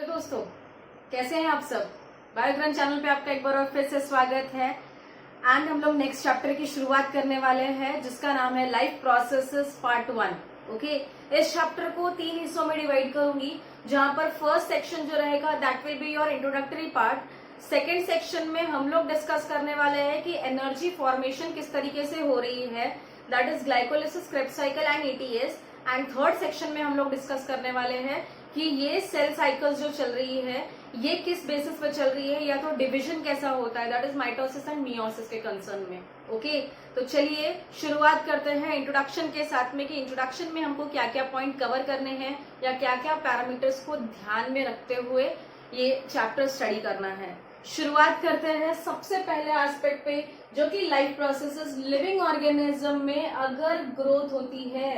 Hello दोस्तों, कैसे हैं आप सब। बायोग्राम चैनल पे आपका एक बार और फिर से स्वागत है। एंड हम लोग नेक्स्ट चैप्टर की शुरुआत करने वाले हैं जिसका नाम है लाइफ प्रोसेसेस पार्ट 1। ओके, इस चैप्टर को 3 हिस्सों में डिवाइड करूंगी, जहां पर फर्स्ट सेक्शन जो रहेगा that will be your introductory part. Second section में हम लोग डिस्कस करने वाले हैं कि एनर्जी फॉर्मेशन किस तरीके से हो रही है, that is glycolysis, Krebs cycle and ETS. And third section में हम लोग डिस्कस करने वाले हैं कि ये सेल साइकिल्स जो चल रही है ये किस बेसिस पे चल रही है, या तो डिवीजन कैसा होता है, that is mitosis and meiosis के कंसर्न में। ओके, तो चलिए शुरुआत करते हैं इंट्रोडक्शन के साथ में कि इंट्रोडक्शन में हमको क्या क्या पॉइंट कवर करने हैं या क्या क्या पैरामीटर्स को ध्यान में रखते हुए ये चैप्टर स्टडी करना है। शुरुआत करते हैं सबसे पहले एस्पेक्ट पे, जो कि लाइफ प्रोसेसेस। लिविंग ऑर्गेनिज्म में अगर ग्रोथ होती है,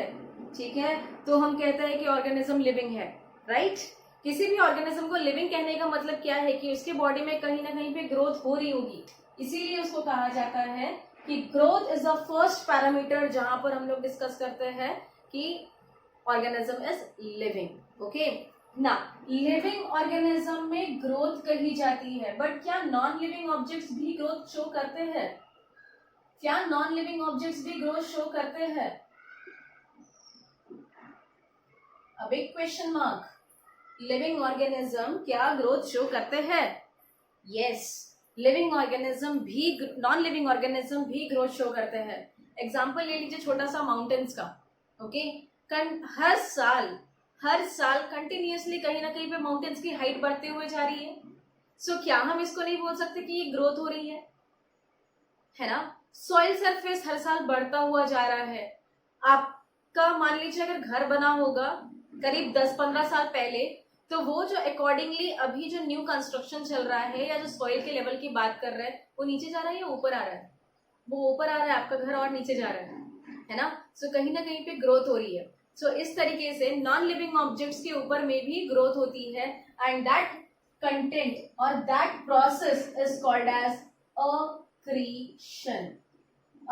ठीक है, तो हम कहते हैं कि ऑर्गेनिज्म लिविंग है, राइट। किसी भी ऑर्गेनिज्म को लिविंग कहने का मतलब क्या है कि उसके बॉडी में कहीं ना कहीं पे ग्रोथ हो रही होगी, इसीलिए उसको कहा जाता है कि growth is the first parameter, जहां पर हम लोग डिस्कस करते हैं कि ऑर्गेनिज्म इज लिविंग। ओके ना, लिविंग ऑर्गेनिज्म में ग्रोथ कही जाती है, बट क्या नॉन लिविंग ऑब्जेक्ट्स भी ग्रोथ शो करते हैं? क्या नॉन लिविंग ऑब्जेक्ट्स भी ग्रोथ शो करते हैं? अब एक क्वेश्चन मार्क, लिविंग ऑर्गेनिज्म क्या ग्रोथ शो करते हैं? यस, लिविंग ऑर्गेनिज्म भी, नॉन लिविंग ऑर्गेनिज्म भी ग्रोथ शो करते हैं। एग्जांपल ले लीजिए छोटा सा माउंटेन्स का। ओके, हर साल कंटिन्यूअसली कहीं ना कहीं पे माउंटेन्स की हाइट बढ़ते हुए जा रही है। सो क्या हम इसको नहीं बोल सकते कि ये ग्रोथ हो रही है ना। सॉइल सरफेस हर साल बढ़ता हुआ जा रहा है। आपका मान लीजिए अगर घर बना होगा करीब 10-15 साल पहले, तो वो जो अकॉर्डिंगली अभी जो न्यू कंस्ट्रक्शन चल रहा है या जो सॉइल के लेवल की बात कर रहे हैं, वो नीचे जा रहा है या ऊपर आ रहा है? वो ऊपर आ रहा है, आपका घर और नीचे जा रहा है ना। सो कहीं ना कहीं पे ग्रोथ हो रही है। सो इस तरीके से नॉन लिविंग ऑब्जेक्ट्स के ऊपर में भी ग्रोथ होती है, एंड दैट कंटेंट और that process is called as accretion.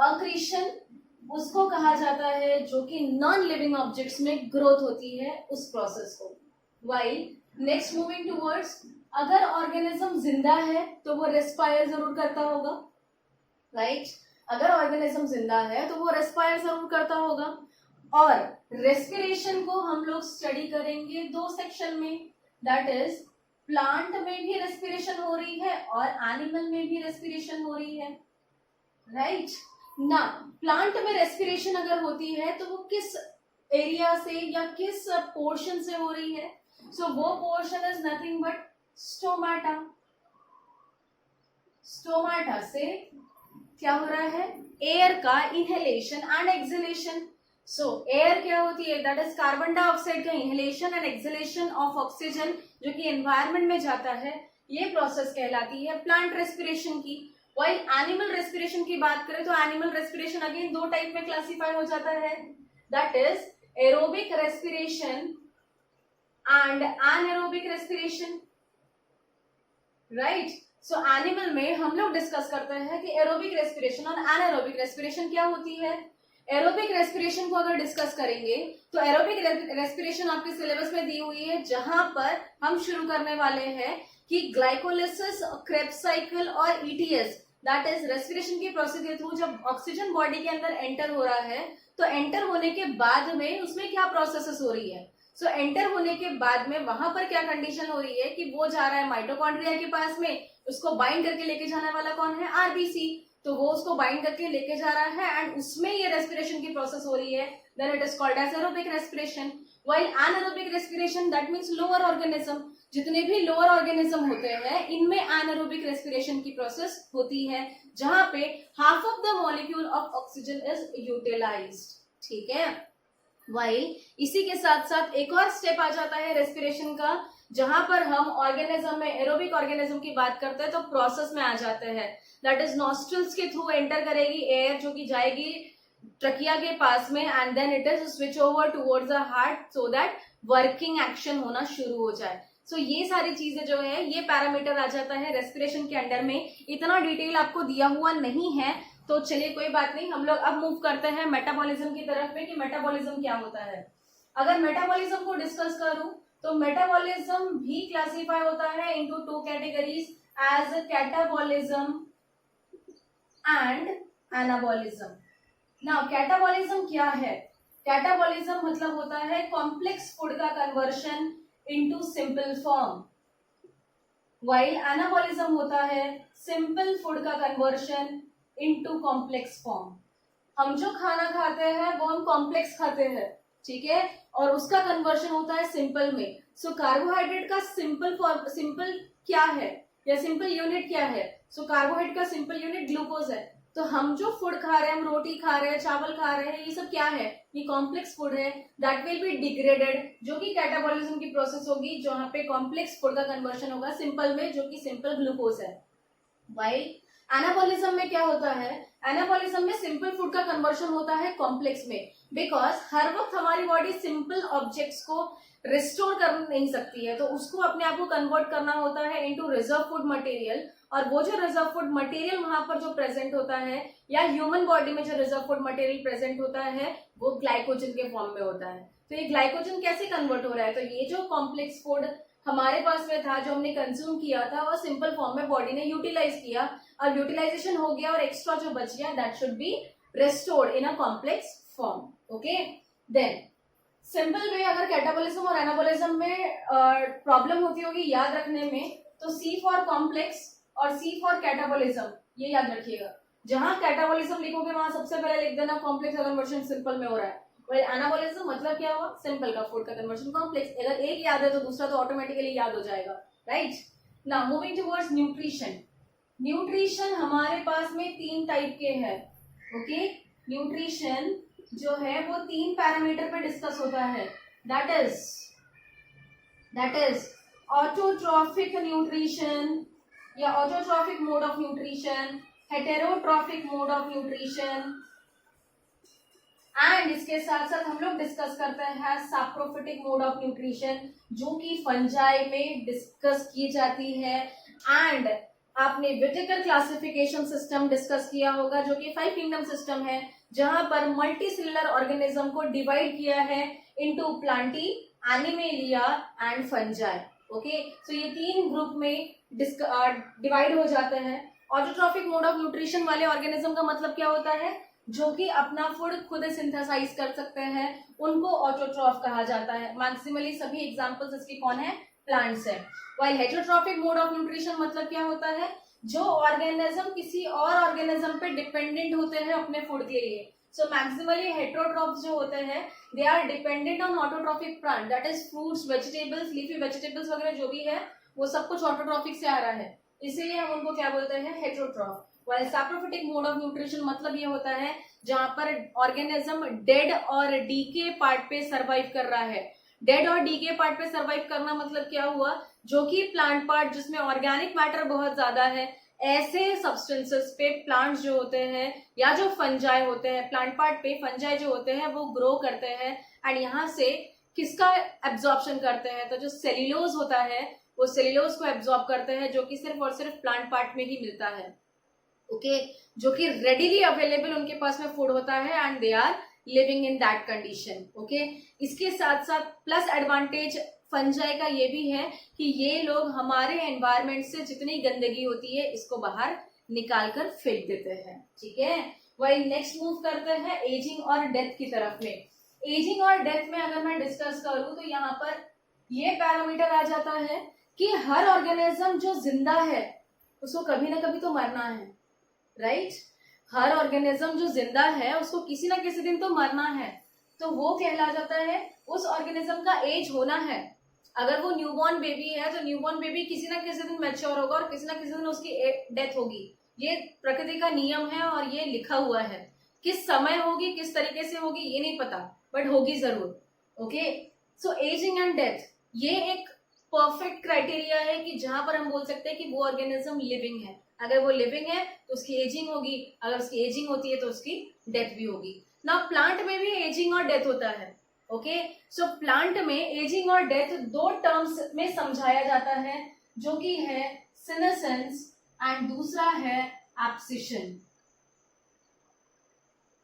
Accretion उसको कहा जाता है जो कि नॉन लिविंग ऑब्जेक्ट्स में ग्रोथ होती है, उस प्रोसेस को। वाइल नेक्स्ट मूविंग टूवर्ड्स, अगर ऑर्गेनिज्म जिंदा है तो वो रेस्पायर जरूर करता होगा, राइट। अगर ऑर्गेनिज्म जिंदा है तो वो रेस्पायर जरूर करता होगा। और रेस्पिरेशन को हम लोग स्टडी करेंगे 2 सेक्शन में, दैट इज प्लांट में भी रेस्पिरेशन हो रही है और एनिमल में भी रेस्पिरेशन हो रही है, राइट ना। प्लांट में रेस्पिरेशन अगर होती है तो वो किस एरिया से या किस पोर्शन से हो रही है? सो वो portion is nothing but stomata. Stomata से क्या हो रहा है? एयर का inhalation and exhalation. So air क्या होती है? दैट इज कार्बन डाइऑक्साइड का inhalation and exhalation of oxygen जो कि एनवायरमेंट में जाता है, ये प्रोसेस कहलाती है प्लांट रेस्पिरेशन की। वाइल एनिमल रेस्पिरेशन की बात करें तो एनिमल रेस्पिरेशन अगेन 2 टाइप में क्लासिफाई हो जाता है, that is aerobic respiration and anaerobic respiration, right. So animal में हम लोग डिस्कस करते हैं कि एरोबिक रेस्पिरेशन और एनाएरोबिक रेस्पिरेशन क्या होती है। एरोबिक रेस्पिरेशन को अगर डिस्कस करेंगे तो एरोबिक रेस्पिरेशन आपके सिलेबस में दी हुई है, जहां पर हम शुरू करने वाले हैं कि ग्लाइकोलिसिस, क्रेब्स साइकिल और ईटीएस, दैट इज रेस्पिरेशन की प्रोसेस के थ्रू जब ऑक्सीजन बॉडी के अंदर एंटर हो रहा है, तो एंटर होने के बाद में उसमें क्या प्रोसेसेस हो रही है। सो एंटर होने के बाद में वहां पर क्या कंडीशन हो रही है कि वो जा रहा है माइटोकॉन्ड्रिया के पास में, उसको बाइंड करके लेके जाने वाला कौन है? आरबीसी। तो वो उसको बाइंड करके लेके जा रहा है एंड उसमें ये रेस्पिरेशन की प्रोसेस हो रही है, then it is called as aerobic respiration. While anaerobic respiration that means lower organism, जितने भी लोअर ऑर्गेनिज्म होते हैं इनमें एनाएरोबिक रेस्पिरेशन की प्रोसेस होती है, जहां पे half of the molecule of oxygen is utilized, ठीक है। वाइल इसी के साथ साथ एक और स्टेप आ जाता है रेस्पिरेशन का, जहां पर हम ऑर्गेनिज्म में एरोबिक ऑर्गेनिज्म की बात करते हैं तो प्रोसेस में आ जाते हैं, दैट इज नॉस्ट्रल्स के थ्रू एंटर करेगी एयर, जो कि जाएगी ट्रकिया के पास में, and then it is switch over towards the heart so that working action होना शुरू हो जाए। सो ये सारी चीजें जो है ये पैरामीटर आ जाता है रेस्पिरेशन के अंडर में। इतना डिटेल आपको दिया हुआ नहीं है, तो चलिए कोई बात नहीं, हम लोग अब मूव करते हैं मेटाबॉलिज्म की तरफ में कि मेटाबॉलिज्म क्या होता है। अगर मेटाबॉलिज्म को डिस्कस करूं तो मेटाबॉलिज्म भी क्लासिफाई होता है into two categories as catabolism and anabolism. Now catabolism क्या है? कैटाबॉलिज्म मतलब होता है कॉम्प्लेक्स फूड का conversion into simple form, while anabolism होता है सिंपल फूड का कन्वर्शन इनटू कॉम्प्लेक्स फॉर्म। हम जो खाना खाते हैं वो हम कॉम्प्लेक्स खाते हैं, ठीक है, और उसका कन्वर्शन होता है सिंपल में। सो कार्बोहाइड्रेट का सिंपल क्या है या सिंपल यूनिट क्या है? सो कार्बोहाइड्रेट का सिंपल यूनिट ग्लूकोज है। तो हम जो फूड खा रहे हैं, हम रोटी खा रहे हैं, चावल खा रहे हैं, ये सब क्या है? ये कॉम्प्लेक्स फूड है दैट विल बी डिग्रेडेड, जो कि कैटाबॉलिज्म की प्रोसेस होगी जहां पे कॉम्प्लेक्स फूड का कन्वर्शन होगा सिंपल में, जो कि सिंपल ग्लूकोज है। वाइल एनाबॉलिज्म में क्या होता है? एनाबॉलिज्म में सिंपल फूड का कन्वर्शन होता है कॉम्प्लेक्स में, बिकॉज हर वक्त हमारी बॉडी सिंपल ऑब्जेक्ट्स को रिस्टोर कर नहीं सकती है, तो उसको अपने आप को कन्वर्ट करना होता है इनटू रिजर्व फूड मटेरियल। और वो जो रिजर्व फूड मटेरियल वहां पर जो प्रेजेंट होता है, या ह्यूमन बॉडी में जो रिजर्व फूड मटेरियल प्रेजेंट होता है, वो ग्लाइकोजन के फॉर्म में होता है। तो ये ग्लाइकोजन कैसे कन्वर्ट हो रहा है? तो ये जो कॉम्प्लेक्स फूड हमारे पास में था, जो हमने कंज्यूम किया था, वो सिंपल फॉर्म में बॉडी ने यूटिलाइज किया, और यूटिलाइजेशन हो गया और एक्स्ट्रा जो बच गया that should be restored in a complex form. Okay, then simple way अगर कैटाबॉलिज्म और एनाबॉलिज्म में प्रॉब्लम होती होगी याद रखने में, तो सी फॉर कॉम्प्लेक्स और सी फॉर कैटाबॉलिज्म, ये याद रखिएगा। जहां कैटाबॉलिज्म लिखोगे वहां सबसे पहले लिख देना कॉम्प्लेक्स का कन्वर्शन सिंपल में हो रहा है। एनाबॉलिज्म मतलब क्या हुआ? सिंपल का फूड का कन्वर्शन कॉम्प्लेक्स। अगर एक याद है तो दूसरा तो ऑटोमेटिकली याद हो जाएगा, right. Now moving towards nutrition. Nutrition हमारे पास में 3 टाइप के हैं। ओके, न्यूट्रिशन जो है वो 3 पैरामीटर पे डिस्कस होता है, दैट इज ऑटोट्रॉफिक न्यूट्रिशन या autotrophic mode of nutrition, heterotrophic mode of nutrition, and इसके साथ साथ हम लोग डिस्कस करते हैं सैप्रोफिटिक मोड ऑफ न्यूट्रिशन, जो कि फंजाई में डिस्कस की जाती है। एंड आपने विटिकर क्लासिफिकेशन सिस्टम डिस्कस किया होगा, जो कि 5 किंगडम सिस्टम है, जहां पर मल्टी सेलुलर ऑर्गेनिज्म को डिवाइड किया है into Plantae, Animalia and Fungi. Okay, so ये 3 ग्रुप में डिवाइड हो जाते हैं। ऑटोट्रॉफिक मोड ऑफ न्यूट्रिशन वाले ऑर्गेनिज्म का मतलब क्या होता है? जो कि अपना फूड खुद सिंथेसाइज कर सकते हैं, उनको ऑटोट्रॉफ कहा जाता है। मैक्सिमली सभी एग्जांपल्स इसके कौन है? प्लांट्स है। While heterotrophic mode of nutrition मतलब क्या होता है? जो ऑर्गेनिज्म किसी और ऑर्गेनिज्म पे डिपेंडेंट होते हैं अपने फूड के लिए। सो मैक्सिमली हेटेरोट्रॉफ्स जो होते हैं they are dependent on autotrophic plant, that is fruits, vegetables, leafy vegetables वगैरह जो भी है वो सब कुछ ऑटोट्रॉफिक से आ रहा है, इसीलिए हम उनको क्या बोलते हैं? Heterotroph. While saprophytic mode of nutrition मतलब ये होता है जहां पर ऑर्गेनिज्म डेड और डीके पार्ट पे सरवाइव कर रहा है। डेड और डीके पार्ट पे सरवाइव करना मतलब क्या हुआ? जो कि प्लांट पार्ट जिसमें ऑर्गेनिक मैटर बहुत ज्यादा है, ऐसे सब्सटेंसेस पे प्लांट्स जो होते हैं या जो फंजाई होते हैं, प्लांट पार्ट पे फंजाई जो होते हैं वो ग्रो करते हैं, एंड यहाँ से किसका एब्जॉर्प्शन करते हैं? तो जो सेल्यूलोज होता है वो सेल्यूलोज को एब्जॉर्ब करते हैं, जो कि सिर्फ और सिर्फ प्लांट पार्ट में ही मिलता है। ओके, जो कि रेडिली अवेलेबल उनके पास में फूड होता है, and they are living in that condition. Okay, इसके साथ साथ प्लस एडवांटेज फंजाई का ये भी है कि ये लोग हमारे एनवायरमेंट से जितनी गंदगी होती है इसको बाहर निकाल कर फेंक देते हैं, ठीक है। वही नेक्स्ट मूव करते हैं एजिंग और डेथ की तरफ में। एजिंग और डेथ में अगर मैं डिस्कस करूं तो यहाँ पर ये पैरामीटर आ जाता है कि हर ऑर्गेनिज्म जो जिंदा है उसको कभी ना कभी तो मरना है, राइट। हर ऑर्गेनिज्म जो जिंदा है उसको किसी ना किसी दिन तो मरना है, तो वो कहला जाता है उस ऑर्गेनिज्म का एज होना है। अगर वो न्यूबॉर्न बेबी है तो न्यूबॉर्न बेबी किसी ना किसी दिन मैच्योर होगा और किसी ना किसी दिन उसकी डेथ होगी। ये प्रकृति का नियम है और ये लिखा हुआ है। किस समय होगी, किस तरीके से होगी ये नहीं पता, बट होगी जरूर। Okay, so ageing and death ये एक परफेक्ट क्राइटेरिया है कि जहां पर हम बोल सकते हैं कि वो ऑर्गेनिज्म लिविंग है। अगर वो लिविंग है तो उसकी एजिंग होगी, अगर उसकी एजिंग होती है तो उसकी डेथ भी होगी ना। प्लांट में भी एजिंग और डेथ होता है। ओके, सो प्लांट में एजिंग और डेथ 2 टर्म्स में समझाया जाता है, जो कि है सीनेसेंस एंड दूसरा है एब्सिशन।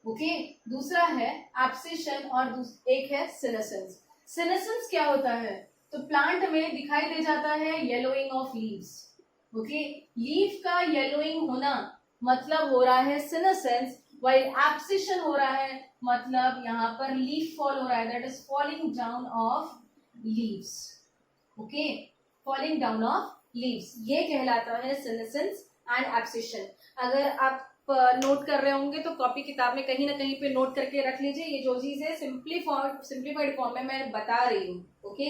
ओके, दूसरा है एब्सिशन और एक है सीनेसेंस। सीनेसेंस क्या होता है? तो प्लांट में दिखाई दे जाता है yellowing of leaves. Okay, leaf का येलोइंग होना मतलब हो रहा है सीनेसेंस, वाइल एब्सिशन हो रहा है मतलब यहाँ पर लीफ फॉल हो रहा है, that is falling down of leaves. Okay, falling down of leaves, ये कहलाता है सीनेसेंस एंड एब्सिशन। अगर आप नोट कर रहे होंगे तो कॉपी किताब में कहीं ना कहीं पे नोट करके रख लीजिए। ये जो चीज है सिंप्लीफाइड फॉर्म में मैं बता रही हूँ। Okay,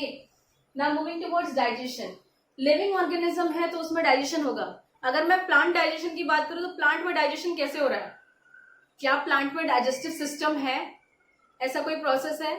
now moving towards digestion. Living organism है तो उसमें डाइजेशन होगा। अगर मैं प्लांट डाइजेशन की बात करूं तो प्लांट में डाइजेशन कैसे हो रहा है? क्या प्लांट में डाइजेस्टिव सिस्टम है? ऐसा कोई प्रोसेस है?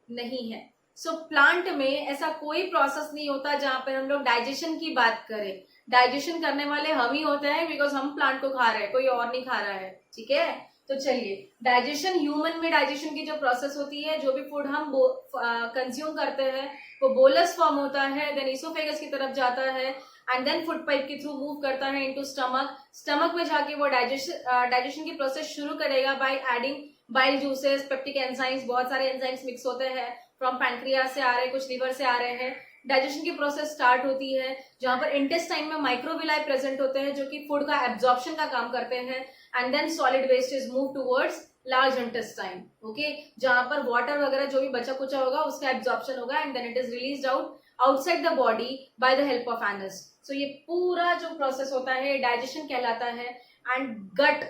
नहीं है। सो प्लांट में ऐसा कोई प्रोसेस नहीं होता जहां पर हम लोग डाइजेशन की बात करें। डाइजेशन करने वाले हम ही होते हैं, बिकॉज हम प्लांट को खा रहे हैं, कोई और नहीं खा रहा है। ठीक है, तो चलिए, डाइजेशन, ह्यूमन में डाइजेशन की जो प्रोसेस होती है, जो भी फूड हम कंज्यूम करते हैं वो बोलस फॉर्म होता है, देन इसोफेगस की तरफ जाता है एंड देन फूड पाइप के थ्रू मूव करता है इनटू स्टमक। स्टमक में जाके वो डाइजेशन की प्रोसेस शुरू करेगा by adding bile juices, peptic enzymes, बहुत सारे एंजाइम्स मिक्स होते हैं, फ्रॉम पैंक्रियाज से आ रहे हैं, कुछ लिवर से आ रहे हैं। डाइजेशन की प्रोसेस स्टार्ट होती है जहां पर इंटेस्टाइन में माइक्रोविलाई प्रेजेंट होते हैं जो कि फूड का एब्जॉर्प्शन का काम करते हैं and then solid waste is move towards large intestine. Okay, जहां पर वाटर वगैरह जो भी बचा कुचा होगा उसका एब्जॉर्प्शन होगा and then it is released outside the body by the help of anus. So ये पूरा जो प्रोसेस होता है डाइजेशन कहलाता है। एंड गट,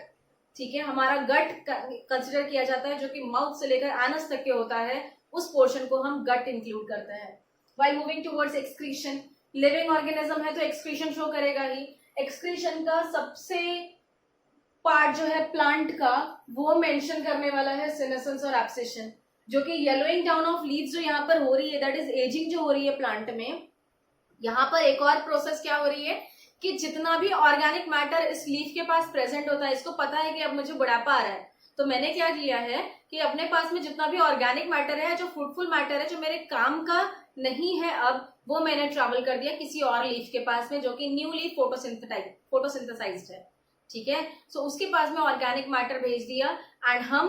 ठीक है, हमारा गट कंसिडर किया जाता है जो कि माउथ से लेकर एनस तक के होता है, उस पोर्शन को हम गट इंक्लूड करते हैं। While moving towards excretion, living organism है तो एक्सक्रीशन शो करेगा ही। एक्सक्रीशन का सबसे पार्ट जो है प्लांट का वो मेंशन करने वाला है सीनेसेंस और एब्सिशन, जो कि येलोइंग डाउन ऑफ लीव्स जो यहाँ पर हो रही है, दैट इज एजिंग जो हो रही है प्लांट में। यहाँ पर एक और प्रोसेस क्या हो रही है कि जितना भी ऑर्गेनिक मैटर इस लीफ के पास प्रेजेंट होता है, इसको पता है कि अब मुझे बुढ़ापा आ रहा है, तो मैंने क्या किया है कि अपने पास में जितना भी ऑर्गेनिक मैटर है, जो फ्रूटफुल मैटर है, जो मेरे काम का नहीं है अब, वो मैंने ट्रैवल कर दिया किसी और लीफ के पास में जो कि न्यूली फोटोसिंथेसाइज्ड है। ठीक है, सो उसके पास में ऑर्गेनिक मैटर भेज दिया एंड हम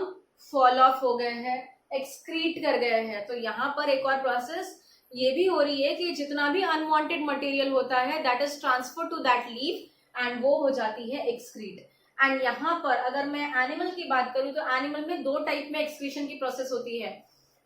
फॉल ऑफ हो गए हैं, एक्सक्रीट कर गए हैं। तो यहाँ पर एक और प्रोसेस ये भी हो रही है कि जितना भी अनवांटेड मटेरियल होता है that is transfer to that leaf and वो हो जाती है एक्सक्रीट। एंड यहाँ पर अगर मैं एनिमल की बात करूं तो एनिमल में दो टाइप में एक्सक्रीशन की प्रोसेस होती है।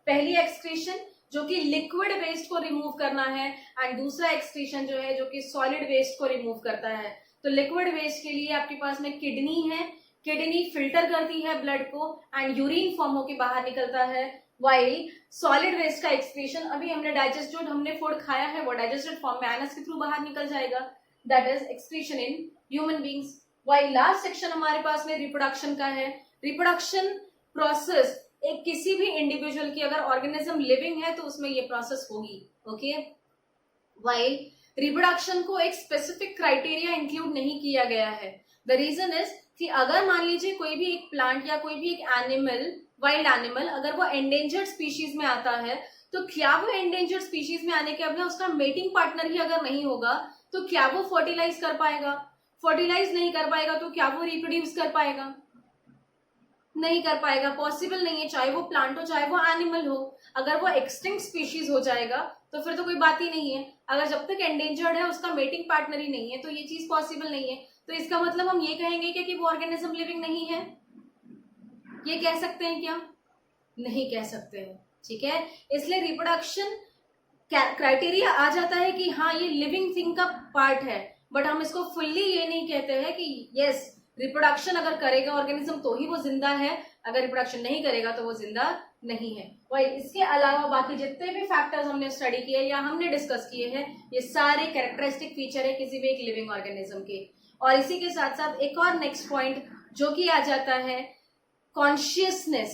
पहली एक्सक्रीशन जो कि लिक्विड वेस्ट को रिमूव करना है एंड दूसरा एक्सक्रीशन जो है जो कि सॉलिड वेस्ट को रिमूव करता है। तो लिक्विड वेस्ट के लिए आपके पास में किडनी है, किडनी फिल्टर करती है ब्लड को एंड यूरिन फॉर्म होकर बाहर निकलता है। वाइल सॉलिड वेस्ट का एक्सक्रीशन, अभी हमने हमने फूड खाया है वो डाइजेस्टेड फॉर्म में एनस के थ्रू बाहर निकल जाएगा, that is excretion in human beings. While last section हमारे पास में रिप्रोडक्शन का है। रिप्रोडक्शन प्रोसेस एक किसी भी इंडिविजुअल की, अगर ऑर्गेनिज्म लिविंग है तो उसमें ये प्रोसेस होगी। ओके, वाइल रिप्रोडक्शन को एक स्पेसिफिक क्राइटेरिया इंक्लूड नहीं किया गया है। द रीजन इज कि अगर मान लीजिए कोई भी एक प्लांट या कोई भी एक एनिमल, वाइल्ड एनिमल, अगर वो एंडेंजर्ड स्पीशीज में आता है तो क्या वो एंडेंजर्ड स्पीशीज में आने के बाद उसका मेटिंग पार्टनर ही अगर नहीं होगा तो क्या वो फर्टिलाइज कर पाएगा? फर्टिलाइज नहीं कर पाएगा तो क्या वो रिप्रोड्यूस कर पाएगा? नहीं कर पाएगा, पॉसिबल नहीं है, चाहे वो प्लांट हो चाहे वो एनिमल हो। अगर वो एक्सटिंक्ट स्पीशीज हो जाएगा तो फिर तो कोई बात ही नहीं है। अगर जब तक एंडेंजर्ड है उसका मेटिंग पार्टनर ही नहीं है तो ये चीज पॉसिबल नहीं है। तो इसका मतलब हम ये कहेंगे क्या कि वो ऑर्गेनिज्म लिविंग नहीं है? ये कह सकते हैं क्या? नहीं कह सकते हैं। ठीक है, इसलिए रिप्रोडक्शन क्राइटेरिया आ जाता है कि हाँ ये लिविंग थिंग का पार्ट है, बट हम इसको फुल्ली ये नहीं कहते हैं कि यस रिप्रोडक्शन अगर करेगा ऑर्गेनिज्म तो ही वो जिंदा है, अगर रिप्रोडक्शन नहीं करेगा तो वो जिंदा नहीं है। वही इसके अलावा बाकी जितने भी फैक्टर्स हमने स्टडी किए या हमने डिस्कस किए हैं ये सारे कैरेक्टरिस्टिक फीचर है किसी भी एक लिविंग ऑर्गेनिज्म के। और इसी के साथ साथ एक और नेक्स्ट पॉइंट जो कि आ जाता है कॉन्शियसनेस।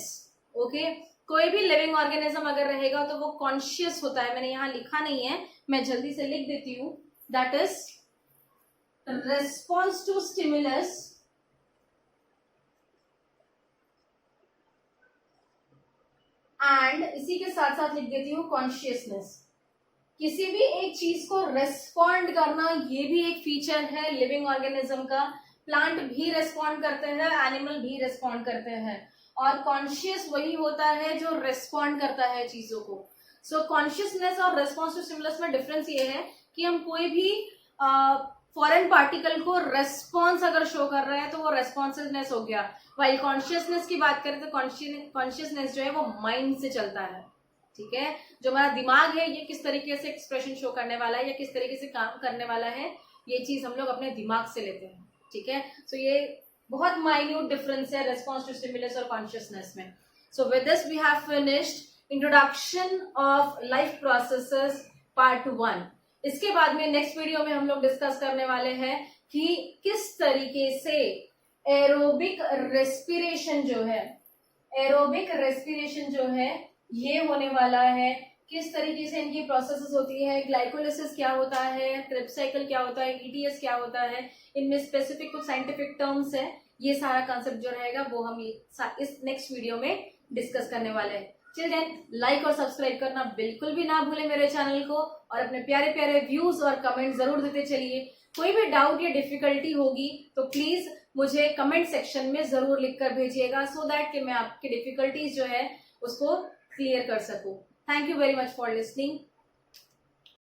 ओके, कोई भी लिविंग ऑर्गेनिज्म अगर रहेगा तो वो कॉन्शियस होता है। मैंने यहाँ लिखा नहीं है, मैं जल्दी से लिख देती हूँ, that is response to stimulus and इसी के साथ साथ लिख देती हूँ कॉन्शियसनेस। किसी भी एक चीज को रेस्पॉन्ड करना ये भी एक फीचर है लिविंग ऑर्गेनिज्म का। प्लांट भी रेस्पॉन्ड करते हैं, एनिमल भी रेस्पॉन्ड करते हैं, और कॉन्शियस वही होता है जो रेस्पॉन्ड करता है चीजों को। सो कॉन्शियसनेस और रेस्पॉन्स टू स्टिमुलस में डिफरेंस ये है कि हम कोई भी फॉरेन पार्टिकल को रेस्पॉन्स अगर शो कर रहे हैं तो वो रेस्पॉन्सिवनेस हो गया। वाइल कॉन्शियसनेस की बात करें तो कॉन्शियसनेस जो है वो माइंड से चलता है, ठीक है। जो हमारा दिमाग है ये किस तरीके से एक्सप्रेशन शो करने वाला है या किस तरीके से काम करने वाला है, ये चीज हम लोग अपने दिमाग से लेते हैं, ठीक है। सो ये बहुत माइन्यूट डिफरेंस है रेस्पॉन्स टू स्टिमुलस और कॉन्शियसनेस में। So with this we have finished introduction of life processes part 1। इसके बाद में नेक्स्ट वीडियो में हम लोग डिस्कस करने वाले हैं कि किस तरीके से एरोबिक रेस्पिरेशन जो है ये होने वाला है, किस तरीके से इनकी प्रोसेसेस होती है, ग्लाइकोलिसिस क्या होता है, क्रेब्स साइकिल क्या होता है, ईटीएस क्या होता है, इनमें स्पेसिफिक कुछ साइंटिफिक टर्म्स है। ये सारा कॉन्सेप्ट जो रहेगा वो हम इस नेक्स्ट वीडियो में डिस्कस करने वाले हैं। टिल देन लाइक और सब्सक्राइब करना बिल्कुल भी ना भूलें मेरे चैनल को, और अपने प्यारे प्यारे व्यूज और कमेंट जरूर देते चलिए। कोई भी डाउट या डिफिकल्टी होगी तो प्लीज मुझे कमेंट सेक्शन में जरूर लिखकर भेजिएगा, सो दैट कि मैं आपकी डिफिकल्टीज जो है उसको क्लियर कर सकूं। Thank you very much for listening.